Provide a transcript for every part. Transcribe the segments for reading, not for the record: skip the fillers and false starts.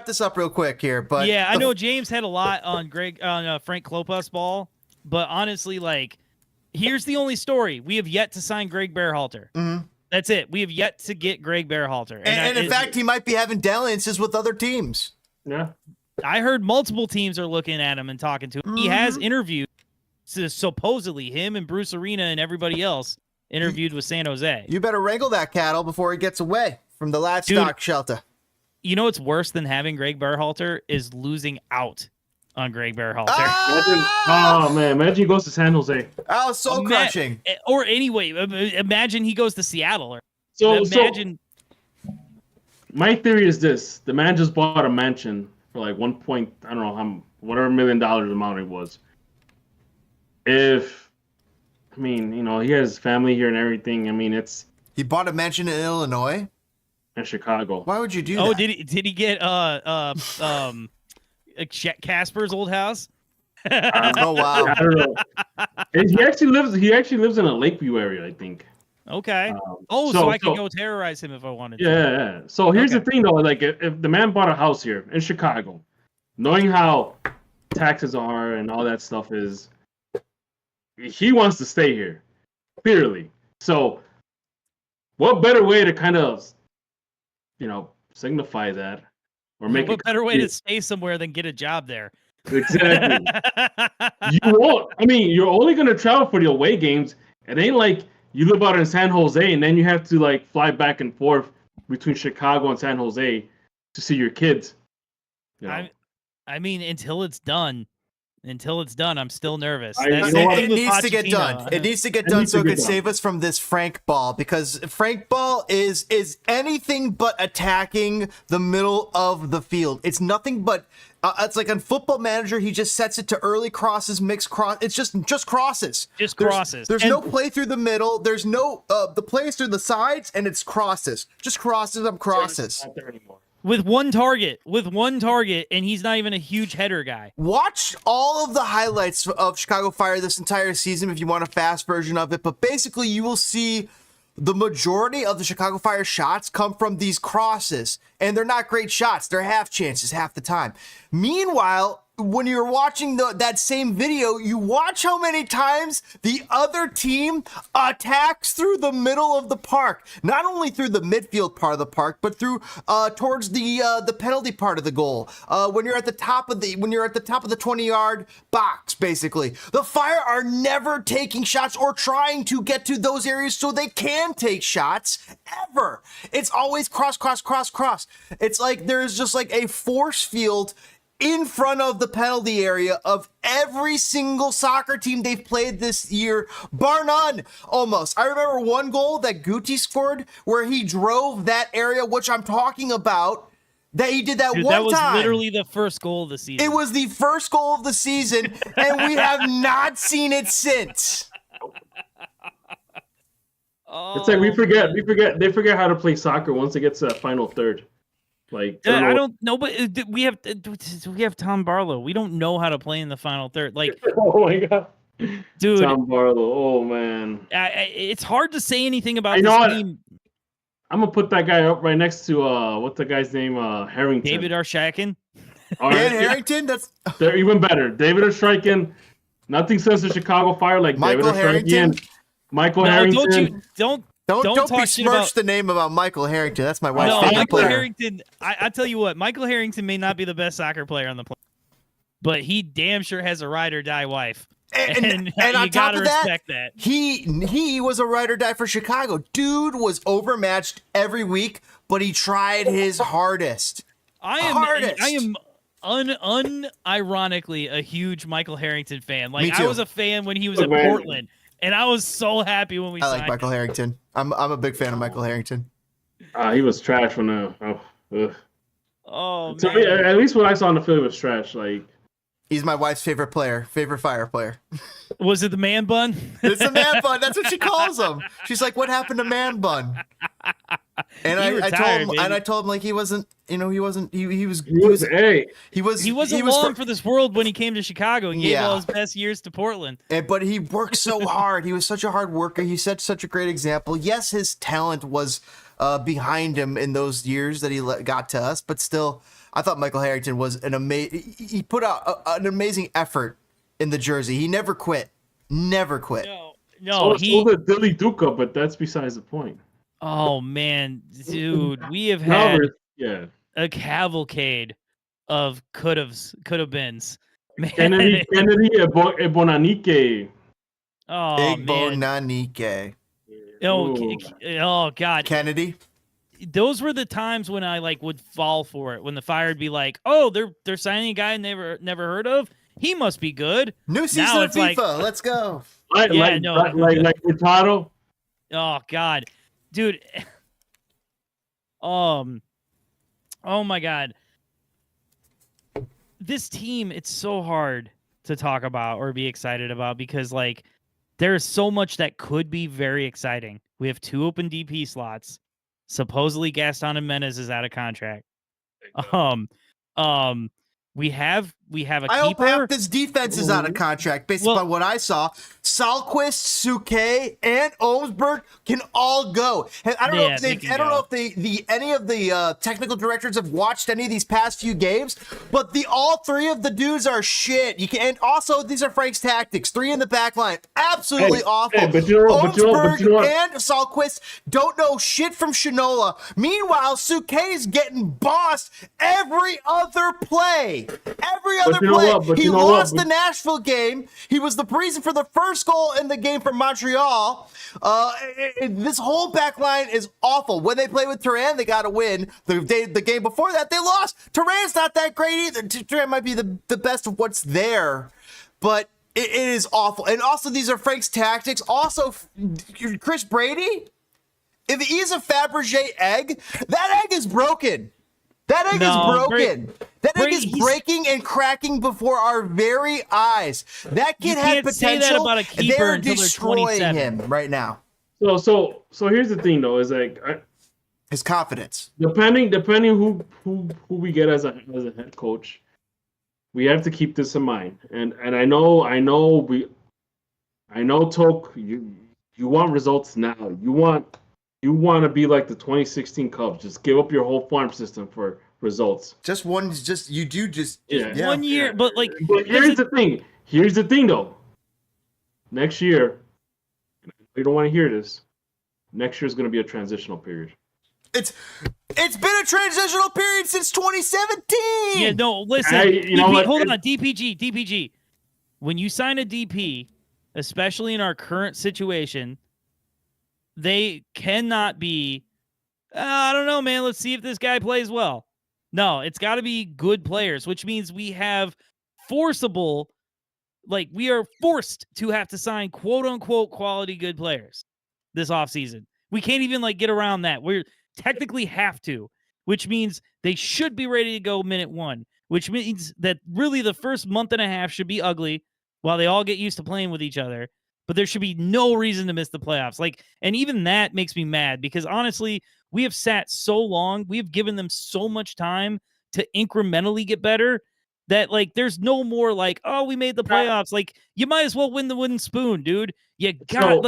this up real quick here, but yeah, I know James had a lot on Frank Klopas ball, but honestly, like, here's the only story: we have yet to sign Gregg Berhalter. Mm-hmm. That's it. We have yet to get Gregg Berhalter, and in fact, he might be having dalliances with other teams. Yeah, I heard multiple teams are looking at him and talking to him. He has interviewed, supposedly him and Bruce Arena and everybody else interviewed with San Jose. You better wrangle that cattle before he gets away from the livestock shelter. You know what's worse than having Gregg Berhalter is losing out on Gregg Berhalter. Imagine he goes to San Jose. Oh, soul crushing. Or anyway, imagine he goes to Seattle. Or imagine. My theory is this: the man just bought a mansion for like I don't know whatever $1 million amount it was. He has family here and everything. I mean, he bought a mansion in Illinois. In Chicago. Why would you do that? Oh, did he get Casper's old house? Oh wow! I don't know. He actually lives in a Lakeview area, I think. Okay. So I can go terrorize him if I wanted to. Yeah. So here's the thing, though. Like, if the man bought a house here in Chicago, knowing how taxes are and all that stuff is, he wants to stay here, clearly. So, what better way to kind of, signify that, or make what better way to stay somewhere than get a job there? Exactly. You won't. I mean, you're only gonna travel for the away games. It ain't like you live out in San Jose and then you have to like fly back and forth between Chicago and San Jose to see your kids. I mean, until it's done, I'm still nervous. It needs to get done. It needs to get done so it can save us from this Frank ball, because Frank ball is anything but attacking the middle of the field. It's nothing but it's like on Football Manager, he just sets it to early crosses, mixed cross. It's just crosses. There's no play through the middle. There's no the plays through the sides, and it's crosses. Just crosses up crosses. Not there anymore. With one target, and he's not even a huge header guy. Watch all of the highlights of Chicago Fire this entire season if you want a fast version of it, but basically you will see the majority of the Chicago Fire shots come from these crosses, and they're not great shots. They're half chances half the time. Meanwhile, when you're watching that same video, you watch how many times the other team attacks through the middle of the park. Not only through the midfield part of the park, but through towards the penalty part of the goal. When you're at the top of the 20-yard box, basically. The Fire are never taking shots or trying to get to those areas so they can take shots ever. It's always cross. It's like there's just like a force field in front of the penalty area of every single soccer team they've played this year, bar none, almost. I remember one goal that Guti scored where he drove that area, which I'm talking about, that he did that one time. That was literally the first goal of the season. It was the first goal of the season, and we have not seen it since. It's like they forget how to play soccer once it gets to that final third. Like I don't know, but we have Tom Barlow. We don't know how to play in the final third. Like, oh my god, dude, Tom Barlow. Oh man, it's hard to say anything about this team. I'm gonna put that guy up right next to what's the guy's name? Harrington. David Arshakin. Dan Harrington. They're even better. David Arshakin. Nothing says the Chicago Fire like Michael David Arshakin. Michael Harrington. Don't besmirch the name about Michael Harrington. That's my wife's favorite Michael player. Harrington. I tell you what, Michael Harrington may not be the best soccer player on the planet, but he damn sure has a ride or die wife. And on you top gotta of respect that. He was a ride or die for Chicago. Dude was overmatched every week, but he tried his hardest. I am unironically a huge Michael Harrington fan. Like, I was a fan when he was at Portland. And I was so happy when we signed him. I like Michael Harrington. I'm a big fan of Michael Harrington. He was trash when oh so man. At least what I saw in the field was trash. Like, he's my wife's favorite Fire player. Was it the man bun? It's the man bun. That's what she calls him. She's like, "What happened to man bun?" And I told him like he wasn't. He wasn't long for this world when he came to Chicago and gave all his best years to Portland. But he worked so hard. He was such a hard worker. He set such a great example. Yes, his talent was behind him in those years that he got to us, but still, I thought Michael Harrington was an amazing. He put out an amazing effort in the jersey. He never quit. Never quit. No, so did Dilly Duca, but that's besides the point. Oh man, dude, we have had a cavalcade of could have beens. Man. Kennedy Bonanique. Oh man. Bonanique. Oh God. Kennedy. Those were the times when I would fall for it. When the Fire would be like, "Oh, they're signing a guy I never heard of. He must be good." New season of FIFA. Let's go. Like Hurtado. Oh God, dude. Oh my God. This team, it's so hard to talk about or be excited about because there's so much that could be very exciting. We have 2 open DP slots. Supposedly Gaston Jimenez is out of contract. We have a keeper. I hope half this defense is out of contract based upon what I saw. Salquist, Suke, and Olmsberg can all go. And I don't know if any of the technical directors have watched any of these past few games, but all 3 of the dudes are shit. And also these are Frank's tactics. 3 in the back line, absolutely awful. Olmsberg and Salquist don't know shit from Shinola. Meanwhile, Suke is getting bossed every other play. Every other play. He lost the Nashville game. He was the reason for the first goal in the game for Montreal. This whole back line is awful. When they play with Turan, they got to win. The game before that, they lost. Turan's not that great either. Turan might be the best of what's there, but it is awful. And also, these are Frank's tactics. Also, Chris Brady, if he's a Fabergé egg, that egg is broken. That egg is broken. That egg is breaking and cracking before our very eyes. That kid had potential. Say that about a keeper they're destroying him right now. So here's the thing, though, is his confidence. Depending who we get as a head coach, we have to keep this in mind. And I know Toke, you want results now. You want to be like the 2016 Cubs. Just give up your whole farm system for results. Just 1 year. But here's the thing. Here's the thing, though. Next year, you don't want to hear this. Next year is going to be a transitional period. It's been a transitional period since 2017. Yeah, no, listen. Hold on, DPG. When you sign a DP, especially in our current situation, they cannot be, I don't know, man, let's see if this guy plays well. No, it's got to be good players, which means we have we are forced to have to sign quote-unquote quality good players this offseason. We can't even get around that. We're technically have to, which means they should be ready to go minute 1, which means that really the first month and a half should be ugly while they all get used to playing with each other. But there should be no reason to miss the playoffs. And even that makes me mad because honestly, we have sat so long. We have given them so much time to incrementally get better that there's no more we made the playoffs. You might as well win the wooden spoon, dude. You got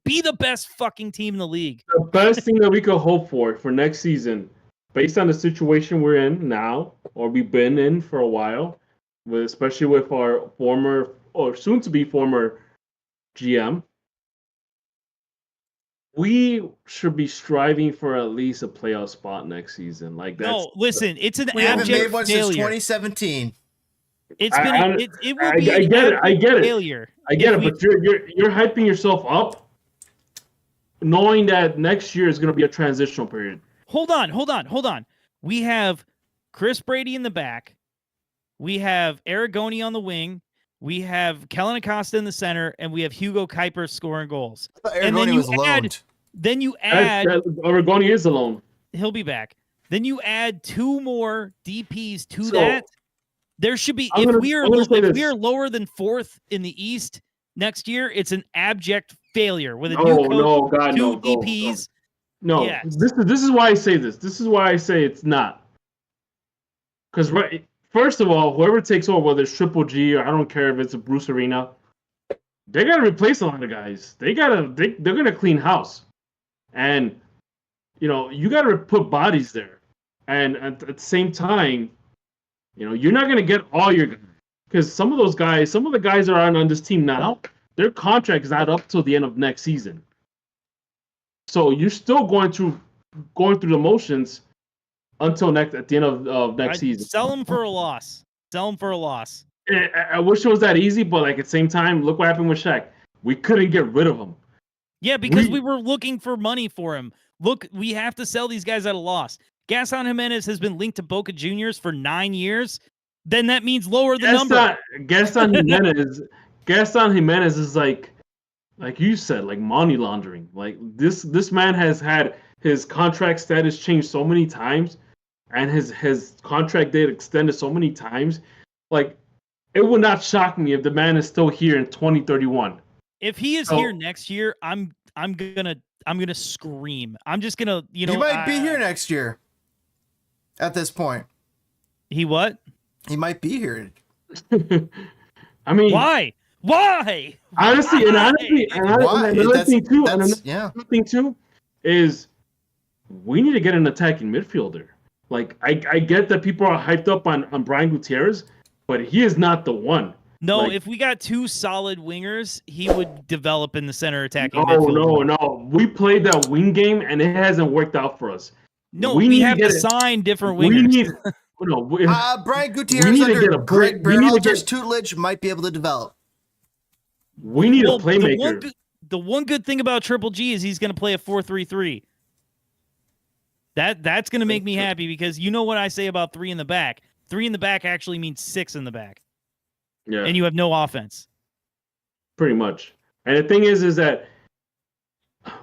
be the best fucking team in the league. The best thing that we could hope for next season, based on the situation we're in now, or we've been in for a while, especially with our former or soon to be former GM, we should be striving for at least a playoff spot next season. No, listen, it's an we haven't made one failure. since 2017. It's been it will be I get it. Failure. I get it, but you're hyping yourself up, knowing that next year is going to be a transitional period. Hold on. We have Chris Brady in the back. We have Aragoni on the wing. We have Kellen Acosta in the center, and we have Hugo Kuiper scoring goals. And then you add Aragoni is alone. He'll be back. Then you add 2 more DPs to that. There should be if we are lower than 4th in the East next year, it's an abject failure with a new coach, 2 DPs. No, yes. This is why I say this. This is why I say it's not. Because first of all, whoever takes over, whether it's Triple G or I don't care if it's a Bruce Arena, they got to replace a lot of guys. They're gonna clean house, and you got to put bodies there. And at the same time, you're not going to get all your guys. Because some of the guys that are on this team now, their contract is not up till the end of next season. So you're still going through the motions until at the end of next season. Sell them for a loss. I wish it was that easy, but like at the same time, look what happened with Shaq. We couldn't get rid of him. Yeah, because we were looking for money for him. Look, we have to sell these guys at a loss. Gaston Jimenez has been linked to Boca Juniors for 9 years. Then that means lower the number. Gaston Jimenez is like you said, like money laundering. Like this man has had his contract status changed so many times, and his contract date extended so many times. Like, it would not shock me if the man is still here in 2031. If he is here next year, I'm gonna scream. I'm just gonna, He might be here next year. At this point, he what? He might be here. I mean, why? Honestly, another thing too is we need to get an attacking midfielder. Like, I get that people are hyped up on Brian Gutierrez, but he is not the one. No, if we got 2 solid wingers, he would develop in the center attacking midfield. No. We played that wing game, and it hasn't worked out for us. No, we have to sign different wingers. Brian Gutierrez under Gregg Berhalter's tutelage might be able to develop. We need a playmaker. The one good thing about Triple G is he's going to play a 4-3-3. That's going to make me happy, because you know what I say about 3 in the back. 3 in the back actually means 6 in the back. Yeah. And you have no offense. Pretty much. And the thing is that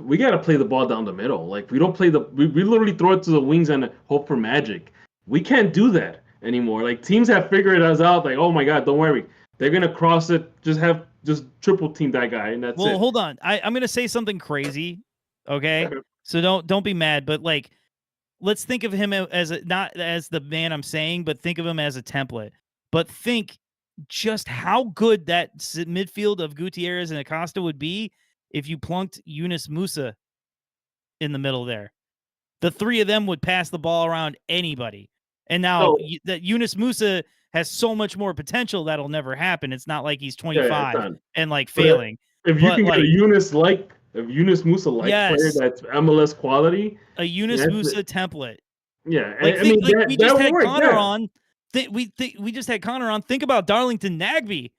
we got to play the ball down the middle. Like, we don't play we literally throw it to the wings and hope for magic. We can't do that anymore. Like, teams have figured us out. Like, oh my God, don't worry. They're going to cross it. Just triple team that guy, and that's it. Well, hold on. I'm going to say something crazy. Okay. So don't be mad, but like, let's think of him as not as the man I'm saying, but think of him as a template. But think just how good that midfield of Gutierrez and Acosta would be if you plunked Yunus Musa in the middle there. The 3 of them would pass the ball around anybody. And now that Yunus Musa has so much more potential, that'll never happen. It's not like he's 25 and like failing. If you can get a Yunus Musa player that's MLS quality, a Yunus Musa template. Yeah, we just had Connor on. We just had Connor on. Think about Darlington Nagbe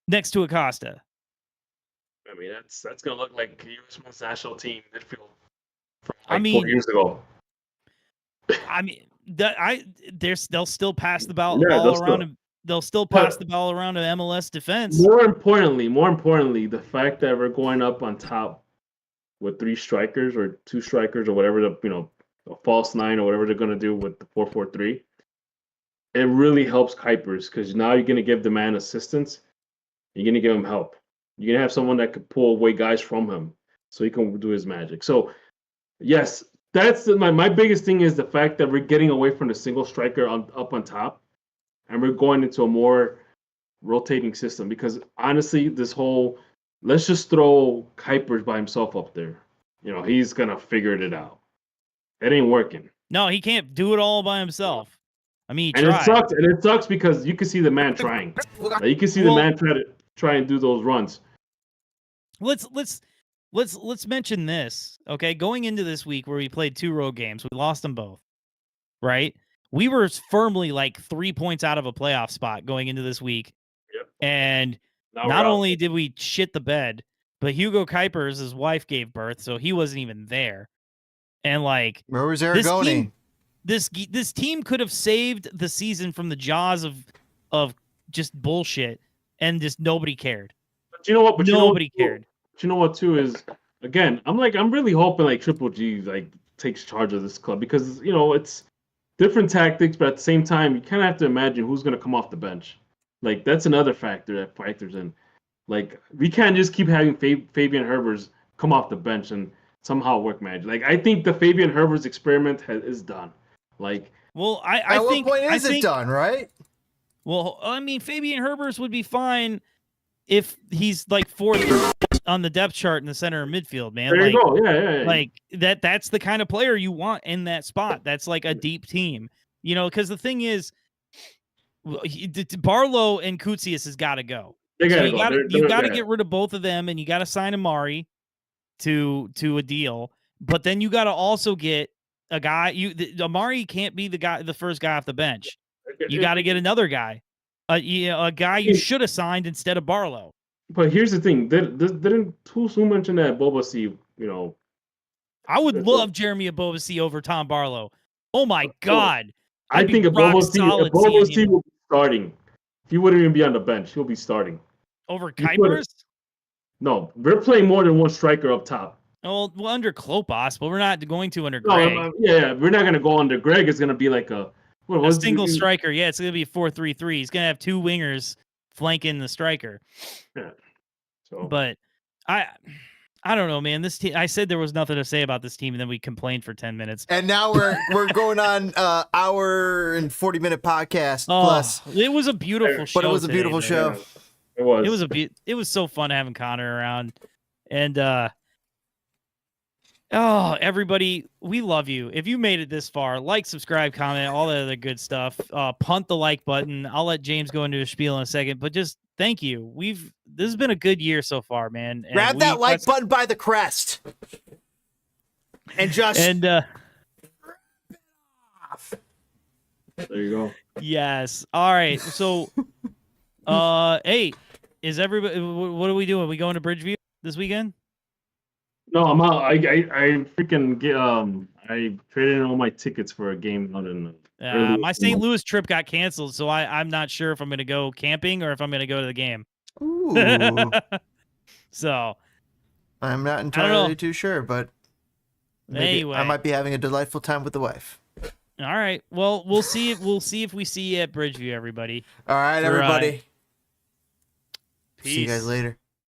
next to Acosta. I mean, that's gonna look like U.S. men's national team midfield from 4 years ago. I mean, they'll still pass the ball around. They'll still pass the ball around to MLS defense. More importantly, the fact that we're going up on top with 3 strikers or 2 strikers or whatever, a false 9 or whatever they're gonna do with the 4-4-3. It really helps Kuipers, because now you're gonna give the man assistance. You're gonna give him help. You're gonna have someone that could pull away guys from him, so he can do his magic. So, yes, that's my biggest thing is the fact that we're getting away from the single striker up on top, and we're going into a more rotating system. Because honestly, this whole let's just throw Kuipers by himself up there, he's gonna figure it out. It ain't working. No, he can't do it all by himself. I mean, it sucks because you can see the man trying. Like, you can see the man try and do those runs. Let's mention this, okay? Going into this week where we played 2 road games, we lost them both, right? We were firmly like 3 points out of a playoff spot going into this week. Yep. And not only did we shit the bed, but Hugo Kuipers, his wife, gave birth, so he wasn't even there. And like, where was Aragoni? This team could have saved the season from the jaws of just bullshit, and just nobody cared. But you know what? Nobody cared. But you know what too is, again, I'm really hoping like Triple G takes charge of this club, because it's different tactics, but at the same time you kind of have to imagine who's going to come off the bench. Like, that's another factor that factors in. Like, we can't just keep having Fabian Herbers come off the bench and somehow work magic. Like, I think the Fabian Herbers experiment is done. Like, well, I think what point is it done, right? Well, I mean, Fabian Herbers would be fine if he's like 4th on the depth chart in the center of midfield, man. There like, you go. Yeah. Like that's the kind of player you want in that spot. That's like a deep team, because the thing is, Barlow and Koutsias has got to go. They gotta you go. You got to get rid of both of them, and you got to sign Amari to a deal. But then you got to also get a guy. Amari can't be the first guy off the bench. You got to get another guy, a guy you should have signed instead of Barlow. But here's the thing: didn't Tusu mention that Boba C? I would love Jeremy Abobasi over Tom Barlow. Oh my God! I think Boba C will be starting. He wouldn't even be on the bench. He'll be starting over Kuipers. No, we're playing more than one striker up top. Well, under Klopas, but we're not going to under Gregg. Yeah, we're not going to go under Gregg. It's going to be like a single striker. Yeah, it's going to be 4-3-3. He's going to have two wingers flanking the striker. Yeah. But I don't know, man. This team. I said there was nothing to say about this team, and then we complained for 10 minutes. And now we're going on hour and 40-minute podcast plus. It was a beautiful show. But it was a beautiful show. It was. It was so fun having Connor around, and everybody, we love you. If you made it this far, like, subscribe, comment, all the other good stuff. Punt the like button. I'll let James go into a spiel in a second, but just thank you. This has been a good year so far, man. And grab that like button by the crest, and just there you go. Yes. All right. So, hey, is everybody? What are we doing? Are we going to Bridgeview this weekend? No, I'm out. I freaking get I traded in all my tickets for a game out in. My St. Louis trip got canceled, so I'm not sure if I'm going to go camping or if I'm going to go to the game. Ooh. So I'm not entirely too sure, but anyway, I might be having a delightful time with the wife. All right. Well, we'll see if we see you at Bridgeview, everybody. All right, everybody. Peace. See you guys later.